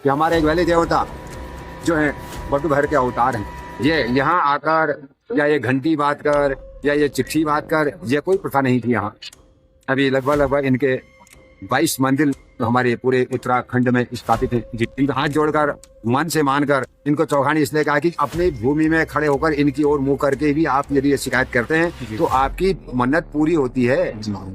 कि हमारे एक वैली देवता जो है बटू भर के अवतार हैं। ये यहाँ आकर या ये घंटी बात कर या ये चिट्ठी बात कर, ये कोई प्रथा नहीं थी यहाँ। अभी लगभग इनके 22 मंदिर हमारे पूरे उत्तराखंड में स्थापित है। इनका हाथ जोड़कर मन से मानकर इनको चौहानी इसलिए कहा कि अपनी भूमि में खड़े होकर इनकी ओर मुंह करके भी आप यदि ये शिकायत करते हैं तो आपकी मन्नत पूरी होती है।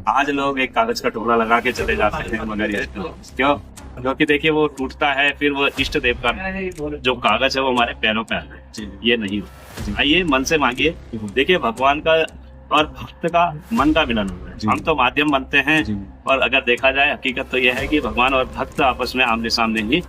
आज लोग एक कागज का टुकड़ा लगा के चले जाते हैं, मगर ये क्यों? क्योंकि देखिए वो टूटता है, फिर वो इष्ट देव का जो कागज है वो हमारे पैरों पे आता है। ये नहीं हो, आइए मन से मांगिए। देखिए भगवान का और भक्त का मन का मिलन हुआ है। हम तो माध्यम बनते हैं, और अगर देखा जाए हकीकत तो यह है कि भगवान और भक्त आपस में आमने सामने ही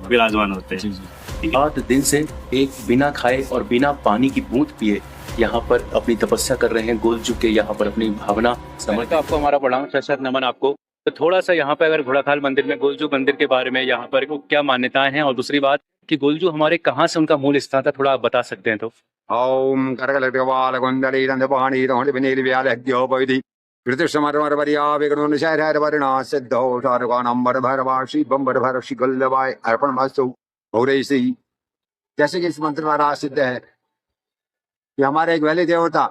विराजमान होते हैं। 8 दिन से एक बिना खाए और बिना पानी की बूंद पिए यहाँ पर अपनी तपस्या कर रहे हैं। गोलजू के यहाँ पर अपनी भावना समझ। आपको हमारा प्रणाम, सशक्त नमन आपको। तो थोड़ा सा यहाँ पे अगर घोड़ाखाल मंदिर में गोलजू मंदिर के बारे में यहाँ पर क्या मान्यताएं हैं, और दूसरी बात कि गोलजू हमारे कहाँ से उनका मूल स्थान था, थोड़ा आप बता सकते हैं तो। ओम जैसे कि इस मंत्र द्वारा सिद्ध है कि हमारे एक वैली देवता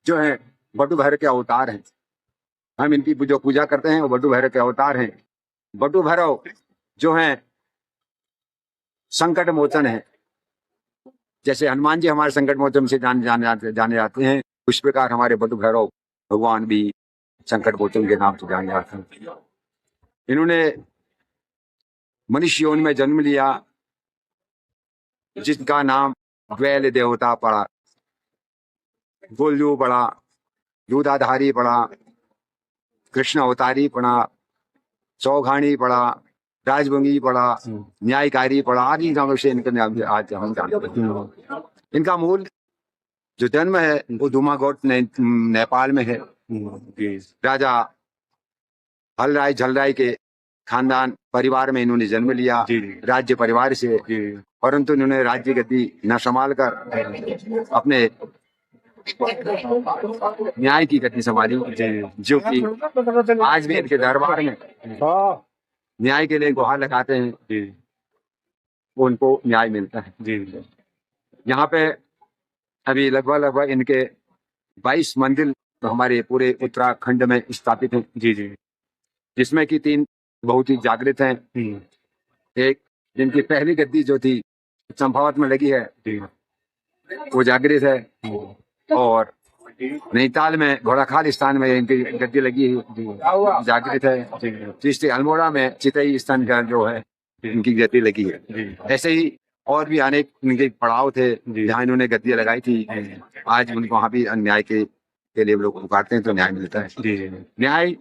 जो है बटू भैरव के अवतार हैं। हम इनकी जो पूजा करते हैं वो बटू भैरव के अवतार हैं। बटू भैरव जो हैं संकट मोचन है। जैसे हनुमान जी हमारे संकट मोचन से जाने जाते हैं, उस प्रकार हमारे बटू भैरव भगवान भी संकट मोचन के नाम से जाने जाते हैं। इन्होंने मनुष्य योनि में जन्म लिया, जिसका नाम वैल देवता पड़ा, गोलजू पड़ा, दूधाधारी पड़ा, कृष्ण अवतारी पड़ा, चौघानी पड़ा, राजभंगी पड़ा, न्यायकारी पड़ा, आदि नामों से इनके नाम आज हम जानते हैं। इनका मूल जो जन्म है वो धुमाकोट नेपाल में है। राजा हलराय झलराय के खानदान परिवार में इन्होंने जन्म लिया, राज्य परिवार से, परंतु इन्होंने राज्य गद्दी न संभाल कर अपने न्याय की गति संभाली, जो कि आज भी इनके दरबार में न्याय के लिए गुहार लगाते हैं, उनको न्याय मिलता है। यहाँ पे अभी लगभग इनके 22 मंदिर हमारे पूरे उत्तराखंड में स्थापित हैं। जिसमें कि 3 बहुत ही जागृत हैं। एक जिनकी पहली गद्दी जो थी चंपावत में लगी है वो जागृत है, और नैनीताल में घोड़ाखाल स्थान में इनकी गद्दी लगी है, जागृत है। तीसरी अल्मोड़ा में चितई स्थान का जो है इनकी गद्दी लगी है। ऐसे ही और भी अनेक इनके पड़ाव थे जहाँ इन्होंने गद्दी लगाई थी। आज उनको वहाँ भी न्याय के लिए लोग पुकारते हैं तो न्याय मिलता है। न्याय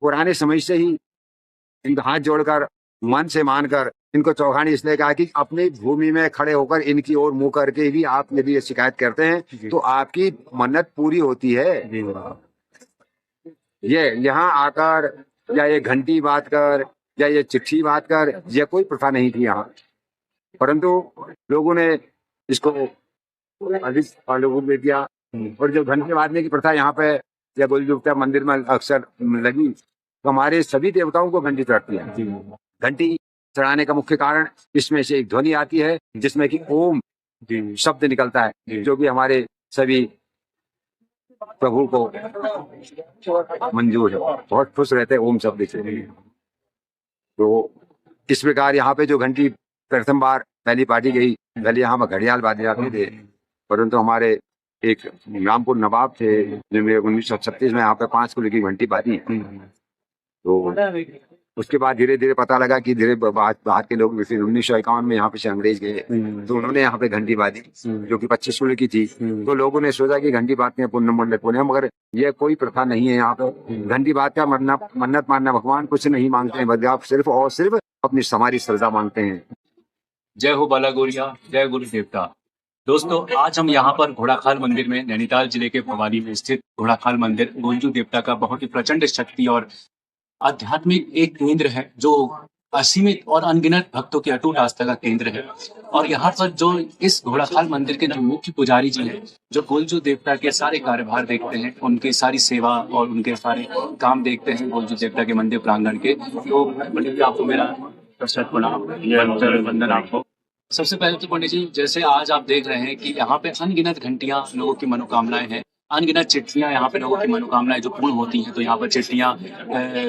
पुराने समय से ही इनका हाथ जोड़कर मन से मानकर इनको चौहानी इसलिए कहा कि अपनी भूमि में खड़े होकर इनकी ओर मुंह करके भी आप यदि ये शिकायत करते हैं तो आपकी मन्नत पूरी होती है। ये यहाँ आकर या ये घंटी बात कर या ये चिट्ठी बात कर, ये कोई प्रथा नहीं थी यहाँ, परंतु लोगों ने इसको अधिक लोगों ने किया। और जो घंटी बांधने की प्रथा यहाँ पे या गोलजू मंदिर में अक्सर लगी, तो हमारे सभी देवताओं को घंटी चढ़ती है। घंटी चढ़ाने का मुख्य कारण इसमें से एक ध्वनि आती है जिसमें कि ओम शब्द निकलता है, जो कि हमारे सभी प्रभु को मंजूर है, बहुत खुश रहते हैं ओम शब्द से। तो इस प्रकार यहाँ पे जो घंटी प्रथम बार पहली पार्टी गई, पहले यहाँ में घड़ियाल बाजे जाते थे, परंतु हमारे एक रामपुर नवाब थे जिन्होंने 1936 में यहाँ पे 5 कुल की घंटी बाजी। तो उसके बाद धीरे धीरे पता लगा कि बाहर के लोग 1951 में यहाँ पे से अंग्रेज गए, तो उन्होंने यहाँ पे घंटी बाजी जो कि 25 कुल की थी। तो लोगों ने सोचा कि घंटी बात में पुण्य, मगर ये कोई प्रथा नहीं है। यहाँ पे घंटी बात का मन्नत मानना, भगवान कुछ नहीं मांगते हैं, बल्कि आप सिर्फ और सिर्फ अपनी समारी श्रद्धा मांगते हैं। जय हो बाला गोरिया, जय गुरु देवता। दोस्तों, आज हम यहाँ पर घोड़ाखाल मंदिर में, नैनीताल जिले के भवानी में स्थित घोड़ाखाल मंदिर गोलजू देवता का बहुत ही प्रचंड शक्ति और आध्यात्मिक एक केंद्र है, जो असीमित और अनगिनत भक्तों की अटूट आस्था का केंद्र है। और यहाँ पर जो इस घोड़ाखाल मंदिर के जो मुख्य पुजारी जी हैं, जो गोलजू देवता के सारे कार्यभार देखते हैं, उनकी सारी सेवा और उनके सारे काम देखते हैं गोलजू देवता के मंदिर प्रांगण के। तो पंडित जी, आपको मेरा प्रणाम वंदन आपको। सबसे पहले तो पंडित जी, जैसे आज आप देख रहे हैं कि यहाँ पे अनगिनत घंटियां लोगों की मनोकामनाएं हैं, अनगिनत चिट्ठियां यहाँ पे लोगों की मनोकामनाएं जो पूर्ण होती हैं, तो यहाँ पर चिट्ठियां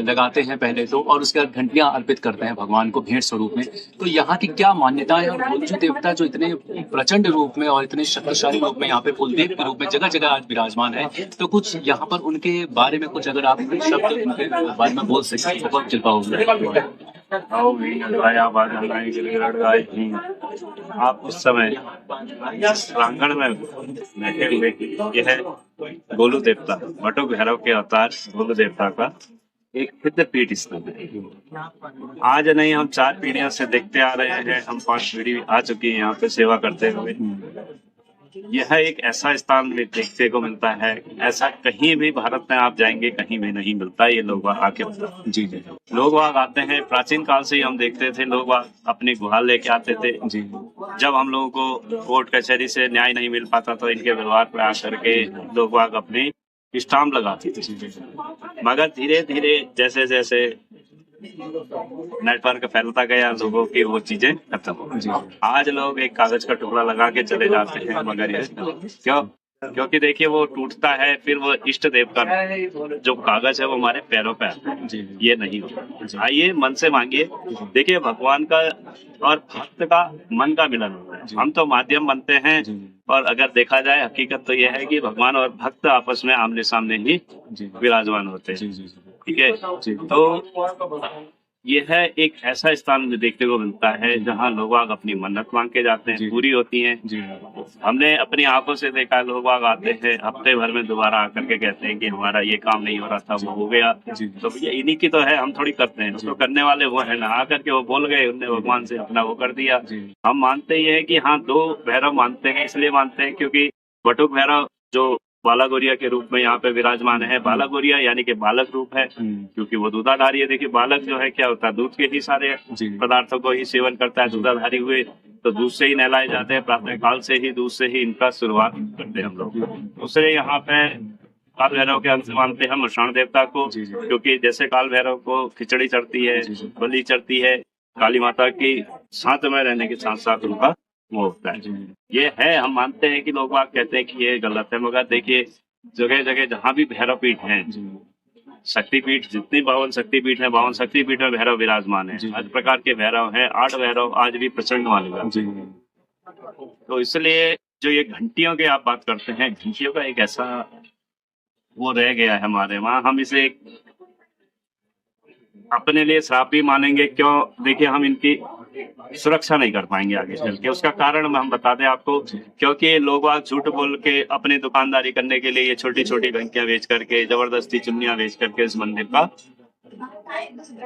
लगाते हैं पहले तो, और उसके बाद घंटियां अर्पित करते हैं भगवान को भेंट स्वरूप में। तो यहाँ की क्या मान्यताएं, और गोलजू देवता जो इतने प्रचंड रूप में और इतने शक्तिशाली रूप में यहाँ पे कुलदेव के रूप में जगह जगह आज विराजमान है, तो कुछ यहाँ पर उनके बारे में कुछ अगर आप शब्द उनके बारे में बोल सकें तो बहुत कृपा होगी। आप उस समय प्रांगण में बैठे हुए, यह गोलू देवता, बटुक भैरव के अवतार गोलू देवता का एक सिद्ध पीठ स्थल है। आज नहीं, हम 4 पीढ़ियों से देखते आ रहे हैं, हम 5 पीढ़ी आ चुकी है यहाँ पे सेवा करते हुए। यह एक ऐसा स्थान में देखने को मिलता है, ऐसा कहीं भी भारत में आप जाएंगे कहीं भी नहीं मिलता। ये लोग आके बताते जी जी, लोग आते हैं, प्राचीन काल से ही हम देखते थे लोग अपनी गुहार लेके आते थे जी। जब हम लोगों को कोर्ट कचहरी से न्याय नहीं मिल पाता तो इनके व्यवहार पर आकर के लोग अपने स्टाम्प लगाते थे। मगर धीरे धीरे जैसे जैसे नेटवर्क फैलता गया, लोगों की वो चीजें खत्म हो गई। आज लोग एक कागज का टुकड़ा लगा के चले जाते हैं, मगर ये क्यों? क्योंकि देखिए वो टूटता है, फिर वो इष्ट देव का जो कागज है वो हमारे पैरों पे आता है, ये नहीं होता। आइए मन से मांगिए, देखिए भगवान का और भक्त का मन का मिलन होता है। हम तो माध्यम बनते हैं, और अगर देखा जाए हकीकत तो यह है कि भगवान और भक्त आपस में आमने सामने ही विराजमान होते हैं। ठीक है, तो यह है एक ऐसा स्थान में देखने को मिलता है जहाँ लोग अपनी मन्नत मांग के जाते हैं, पूरी होती हैं। हमने अपनी आंखों से देखा, लोग आते हैं हफ्ते भर में दोबारा आकर के कहते हैं कि हमारा ये काम नहीं हो रहा था, वो हो गया। तो ये इन्हीं की तो है, हम थोड़ी करते हैं, तो करने वाले वो है ना। आकर के वो बोल गए, उनने भगवान से अपना वो कर दिया। हम मानते ये है कि हाँ, 2 भैरव मानते हैं, इसलिए मानते हैं क्योंकि बटुक भैरव जो बालागोरिया के रूप में यहाँ पे विराजमान है। बालागोरिया यानी कि बालक रूप है, क्योंकि वो दूधाधारी है। देखिए बालक जो है क्या होता है, दूध के ही सारे पदार्थों को ही सेवन करता है। दूधाधारी हुए तो दूध से ही नहलाए जाते हैं, प्रातः काल से ही दूध से ही इनका शुरुआत करते हैं हम लोग। दूसरे यहाँ पे काल भैरव के अंश मानते हैं मशाण देवता को, क्योंकि जैसे काल भैरव को खिचड़ी चढ़ती है, बलि चढ़ती है, काली माता की साथ में रहने के साथ साथ उनका वो होता है। ये है, हम मानते हैं कि लोग कहते हैं कि ये गलत है, मगर देखिए जगह जगह जहाँ भी भैरव पीठ है, शक्तिपीठ, जितनी 52 शक्तिपीठ है, 52 शक्तिपीठ में भैरव विराजमान है। हर प्रकार के भैरव हैं, 8 भैरव आज भी प्रचंड वाले। तो इसलिए जो ये घंटियों की आप बात करते हैं, घंटियों का एक ऐसा वो रह गया है हमारे वहाँ, हम इसे अपने लिए श्राप भी मानेंगे। क्यों? देखिए हम इनकी सुरक्षा नहीं कर पाएंगे आगे चल के। उसका कारण हम बता दें आपको, क्योंकि लोग झूठ बोल के अपनी दुकानदारी करने के लिए ये छोटी छोटी घंटियां बेच करके, जबरदस्ती चुन्नियां बेच करके इस मंदिर का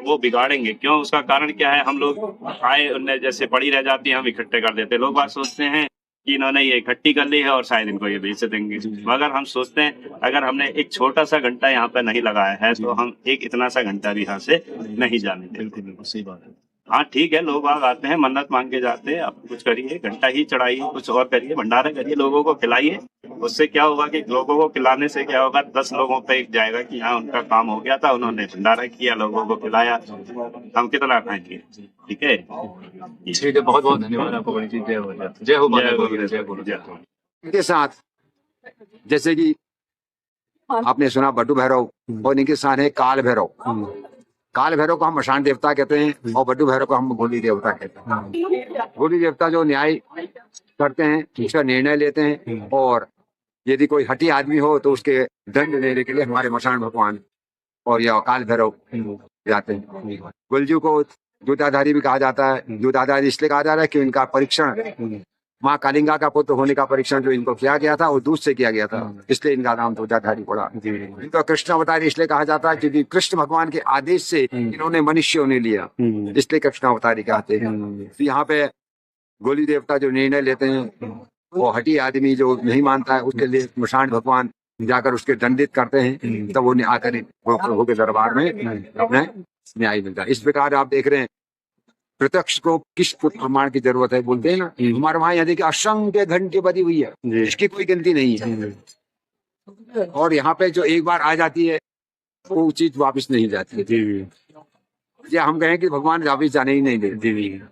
वो बिगाड़ेंगे। क्यों? उसका कारण क्या है, हम लोग आए उनने जैसे पड़ी रह जाती है, हम इकट्ठे कर देते। लोग बात सोचते हैं कि इन्होंने ये इकट्ठी कर ली है और शायद इनको ये बेच देंगे, मगर हम सोचते हैं अगर हमने एक छोटा सा घंटा यहाँ पे नहीं लगाया है तो हम एक इतना सा घंटा भी यहाँ से नहीं जाने देंगे। बिल्कुल सही बात है। हाँ ठीक है, लोग आते हैं, मन्नत मांग के जाते हैं, आप कुछ करिए, घंटा ही चढ़ाइए, कुछ और करिए, भंडारा करिए, लोगों को खिलाइए। उससे क्या होगा कि लोगों को खिलाने से क्या होगा, 10 लोगों पे एक जाएगा कि हाँ उनका काम हो गया था, उन्होंने भंडारा किया, लोगों को खिलाया, हम कितना खाएंगे। ठीक है, ठीक है, बहुत बहुत धन्यवाद आपको बड़ी जी। जय हो, जय हो, जय हो, जय हो। इनके साथ जैसे कि आपने सुना बटू भैरव, और इनके साथ है काल भैरव। काल भैरव को हम मशान देवता कहते हैं और बटू भैरव को हम गोली देवता कहते हैं। गोली देवता जो न्याय करते हैं, उसका निर्णय लेते हैं, और यदि कोई हठी आदमी हो तो उसके दंड देने के लिए हमारे मशान भगवान और यह काल भैरव जाते हैं। गुलजू को दूधाधारी भी कहा जाता है। दूधाधारी इसलिए कहा जा रहा है कि इनका परीक्षण माँ कालिंगा का पुत्र होने का परीक्षण जो इनको किया गया था वो दूध से किया गया था, इसलिए इनका नाम दूधाधारी पड़ा। इनको कृष्ण अवतारी इसलिए कहा जाता है क्योंकि कृष्ण भगवान के आदेश से इन्होंने मनुष्य होने लिया, इसलिए कृष्ण अवतारी कहते हैं। तो यहाँ पे गोली देवता जो निर्णय लेते हैं, वो हठी आदमी जो नहीं मानता है उसके लिए मशान भगवान जाकर उसके दंडित करते हैं, तब वो आकर प्रभु के दरबार में अपने न्याय मिलता है। इस प्रकार आप देख रहे हैं प्रत्यक्ष को किस प्रमाण की जरूरत है, बोलते हैं ना, हमारे वहां यहाँ देखिए असंख्य घंटे बदी हुई है, इसकी कोई गिनती नहीं है। और यहाँ पे जो एक बार आ जाती है वो चीज वापस नहीं जाती है। ये हम कहें कि भगवान वापिस जाने ही नहीं देते।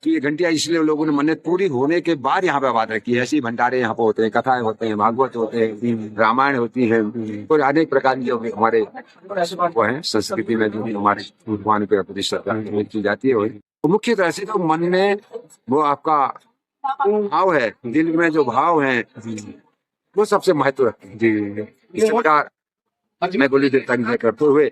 तो ये घंटियां इसलिए लोगों ने मन्नत पूरी होने के बाद यहाँ पे आबाद रखी है। ऐसी भंडारे यहाँ पे होते हैं, कथाएं होते हैं, भागवत होते हैं, रामायण होती है और अनेक प्रकार की जो भी हमारे वो है संस्कृति में जो भी हमारे भगवान के प्रति श्रद्धा की जाती है। तो मुख्य तरह से तो मन में वो आपका भाव है, दिल में जो भाव है वो सबसे महत्व रखते हैं। इस प्रकार मैं बोली देवता की करते हुए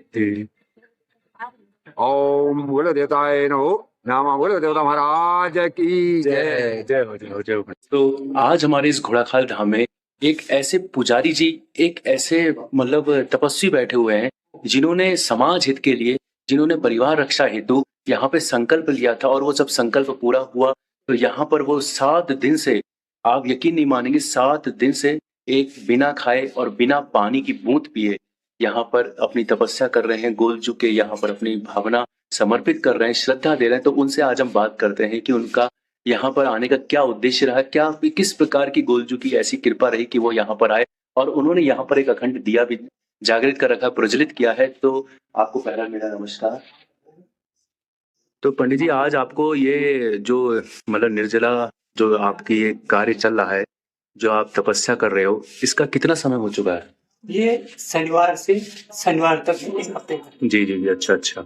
ओम बोलो देवताय नमो, नामा बोलो देवता महाराज की जय। जय हो, जय हो, जय हो। तो आज हमारे इस घोड़ाखाल धाम में एक ऐसे पुजारी जी, एक ऐसे मतलब तपस्वी बैठे हुए हैं जिन्होंने समाज हित के लिए, जिन्होंने परिवार रक्षा हेतु यहाँ पे संकल्प लिया था और वो जब संकल्प पूरा हुआ तो यहाँ पर वो 7 दिन से, आप यकीन नहीं मानेंगे, 7 दिन से एक बिना खाए और बिना पानी की बूंद पिए यहाँ पर अपनी तपस्या कर रहे हैं, गोल झुके यहाँ पर अपनी भावना समर्पित कर रहे हैं, श्रद्धा दे रहे हैं। तो उनसे आज हम बात करते हैं कि उनका यहाँ पर आने का क्या उद्देश्य रहा, क्या किस प्रकार की गोलजू की ऐसी कृपा रही कि वो यहाँ पर आए और उन्होंने यहाँ पर एक अखंड दिया भी जागृत कर रखा, प्रज्वलित किया है। तो आपको पहला मेरा नमस्कार। तो पंडित जी, आज आपको ये जो मतलब निर्जला जो आपकी ये कार्य चल रहा है, जो आप तपस्या कर रहे हो, इसका कितना समय हो चुका है? ये शनिवार से शनिवार तक एक हफ्ते का। जी जी जी, अच्छा अच्छा।